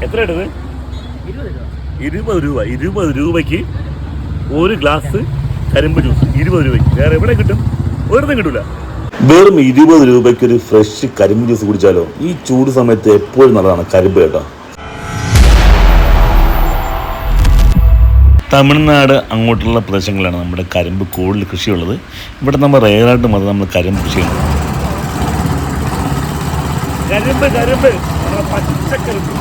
എത്ര എടുത്ത്? 20 രൂപ. 20 രൂപയ്ക്ക് ഒരു ഗ്ലാസ് കരിമ്പ് ജ്യൂസ് 20 രൂപയ്ക്ക്. വേറെ എവിടെ കിട്ടും? ഒരിടത്തും കിട്ടൂല. വെറും 20 രൂപയ്ക്ക് ഒരു ഫ്രഷ് കരിമ്പ് ജ്യൂസ് കുടിച്ചാലോ? ഈ ചൂട് സമയത്ത് എപ്പോഴും നല്ലതാണ് കരിമ്പ് കേട്ടോ. തമിഴ്നാട് അങ്ങോട്ടുള്ള പ്രദേശങ്ങളിലാണ് നമ്മുടെ കരിമ്പ് കൂടുതൽ കൃഷിയുള്ളത്. ഇവിടെ നമ്മൾ റെയറായിട്ട് മാത്രം നമ്മൾ കരിമ്പ് കൃഷി ചെയ്യുന്നത്. കരിമ്പ് പച്ചക്കരിമ്പ്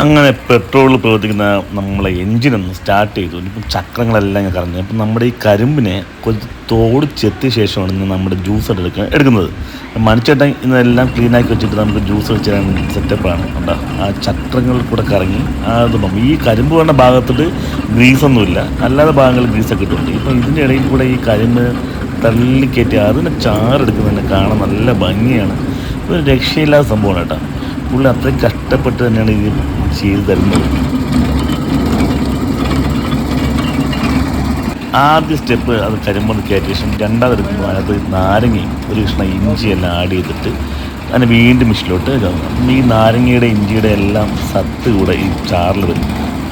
അങ്ങനെ പെട്രോളിൽ പ്രവർത്തിക്കുന്ന നമ്മളെ എൻജിനൊന്ന് സ്റ്റാർട്ട് ചെയ്തു. ഇപ്പം ചക്രങ്ങളെല്ലാം ഞാൻ കറങ്ങി. അപ്പം നമ്മുടെ ഈ കരിമ്പിനെ കുറച്ച് തോട് ചെത്തിയ ശേഷമാണ് ഇന്ന് നമ്മുടെ ജ്യൂസ് എടുക്കുന്നത്. മനുച്ചേട്ടൻ ഇന്നെല്ലാം ക്ലീനാക്കി വെച്ചിട്ട് നമുക്ക് ജ്യൂസ് വെച്ചാൽ സെറ്റപ്പാണ് കണ്ടോ. ആ ചക്രങ്ങളിൽ കൂടെ കറങ്ങി അതും ഈ കരിമ്പ് വേണ്ട ഭാഗത്തോട്ട് ഗ്രീസൊന്നുമില്ല, അല്ലാതെ ഭാഗങ്ങളിൽ ഗ്രീസൊക്കെ ഇട്ടുണ്ട്. ഇപ്പം ഇതിൻ്റെ ഇടയിൽ കൂടെ ഈ കരിമ്പ് തള്ളിക്കയറ്റി അതിനെ ചാറെടുക്കുന്നതിനെ കാണാൻ നല്ല ഭംഗിയാണ്. ഒരു രക്ഷയില്ലാത്ത സംഭവമാണ് കേട്ടോ. പുള്ളി അത്രയും കഷ്ടപ്പെട്ട് തന്നെയാണ് ഇത് ചെയ്ത് തരുന്നത്. ആദ്യ സ്റ്റെപ്പ് അത് കരിമ്പൊന്ന് കയറ്റിയ ശേഷം രണ്ടാമതെടുക്കുമ്പോൾ അതിനകത്ത് നാരങ്ങയും ഒരു കഷ്ണം ഇഞ്ചിയെല്ലാം ആഡ് ചെയ്തിട്ട് അതിന് വീണ്ടും മിഷിലോട്ട് ഈ നാരങ്ങയുടെ ഇഞ്ചിയുടെ എല്ലാം സത്ത് കൂടെ ഈ ചാറിൽ വരും.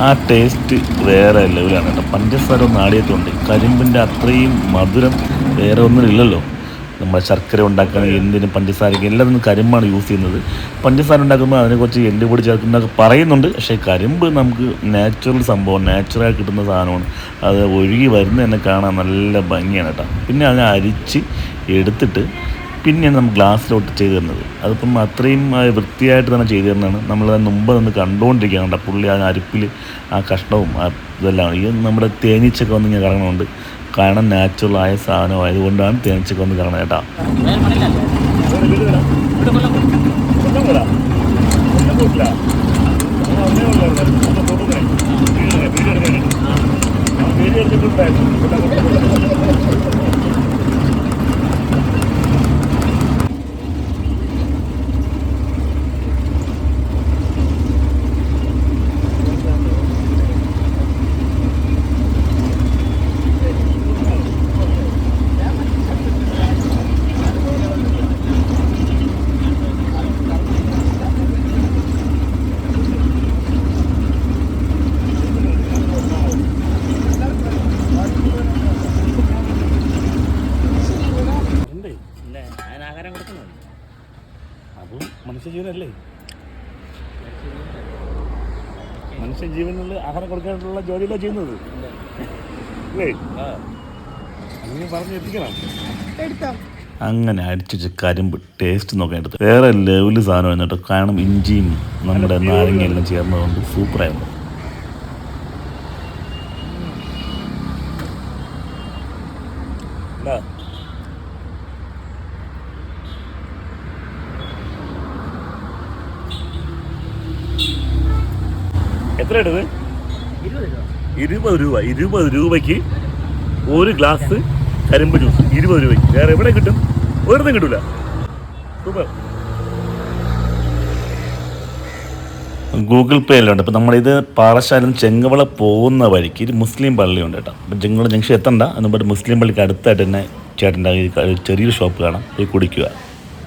ആ ടേസ്റ്റ് വേറെ ലെവലാണ് കേട്ടോ. പഞ്ചസാര ഒന്നും ആടിയതുകൊണ്ട് കരിമ്പിൻ്റെ അത്രയും മധുരം വേറെ ഒന്നുമില്ലല്ലോ. നമ്മൾ ശർക്കര ഉണ്ടാക്കാൻ എന്തിനും പഞ്ചസാരയ്ക്ക് എല്ലാത്തിനും കരിമ്പാണ് യൂസ് ചെയ്യുന്നത്. പഞ്ചസാര ഉണ്ടാക്കുമ്പോൾ അതിനെ കുറച്ച് എല്ലുപൊടി ചേർക്കുന്നതൊക്കെ പറയുന്നുണ്ട്. പക്ഷേ കരിമ്പ് നമുക്ക് നാച്ചുറൽ സംഭവം, നാച്ചുറൽ കിട്ടുന്ന സാധനമാണ്. അത് ഒഴുകി വരുന്നത് തന്നെ കാണാൻ നല്ല ഭംഗിയാണ് കേട്ടോ. പിന്നെ അതിനെ അരിച്ച് എടുത്തിട്ട് പിന്നെയാണ് നമ്മൾ ഗ്ലാസ്സിലോട്ട് ചെയ്ത് തരുന്നത്. അതിപ്പം അത്രയും വൃത്തിയായിട്ട് തന്നെ ചെയ്തു തരുന്നതാണ്. നമ്മളത് മുമ്പ് നിന്ന് കണ്ടുകൊണ്ടിരിക്കുകയാണ് കേട്ടോ. പുള്ളി ആ അരിപ്പിൽ ആ കഷ്ണവും ഇതെല്ലാം ഈ നമ്മുടെ തേനീച്ചൊക്കെ വന്ന് ഇങ്ങനെ കറങ്ങുന്നുണ്ട്. കാരണം നാച്ചുറലായ സാധനം ആയതുകൊണ്ടാണ് തേനീച്ചൊക്കെ വന്ന് കാണുന്നത് കേട്ടോ. അതും മനുഷ്യജീവനല്ലേ? മനുഷ്യജീവനിൽ ആഹാരം കൊടുക്കാനുള്ള ജോലിയല്ല ചെയ്യുന്നത് അല്ലേ? അങ്ങനെ പറഞ്ഞ് എത്തിക്കണം. അങ്ങനെ അടിച്ചു കരിമ്പ് ടേസ്റ്റ് നോക്കാൻ എടുത്ത് വേറെ ലെവല് സാധനം എന്നിട്ട് കാരണം ഇഞ്ചിയും നമ്മുടെ നാരങ്ങയെല്ലാം ചേർന്നതുകൊണ്ട് സൂപ്പറായിരുന്നു. എത്ര എടുത്ത്? 20 രൂപ. 20 രൂപയ്ക്ക് ഒരു ഗ്ലാസ് കരിമ്പ് ജ്യൂസ് 20 രൂപയ്ക്ക്. വേറെ എവിടെ കിട്ടും? ഒരിടത്തും കിട്ടൂല. സൂപ്പർ. ഗൂഗിൾ പേ എല്ലാം ഉണ്ട്. ഇപ്പം നമ്മളിത് പാറശാലം ചെങ്കവള പോകുന്ന വഴിക്ക് ഒരു മുസ്ലിം പള്ളിയുണ്ട് കേട്ടോ. അപ്പം ചെങ്കവള ജംഗ്ഷൻ എത്തണ്ട, അതിനുമ്പോൾ മുസ്ലിം പള്ളിക്ക് അടുത്തായിട്ട് തന്നെ ചേട്ടൻ്റെ ചെറിയൊരു ഷോപ്പ് കാണാം, പോയി കുടിക്കുക.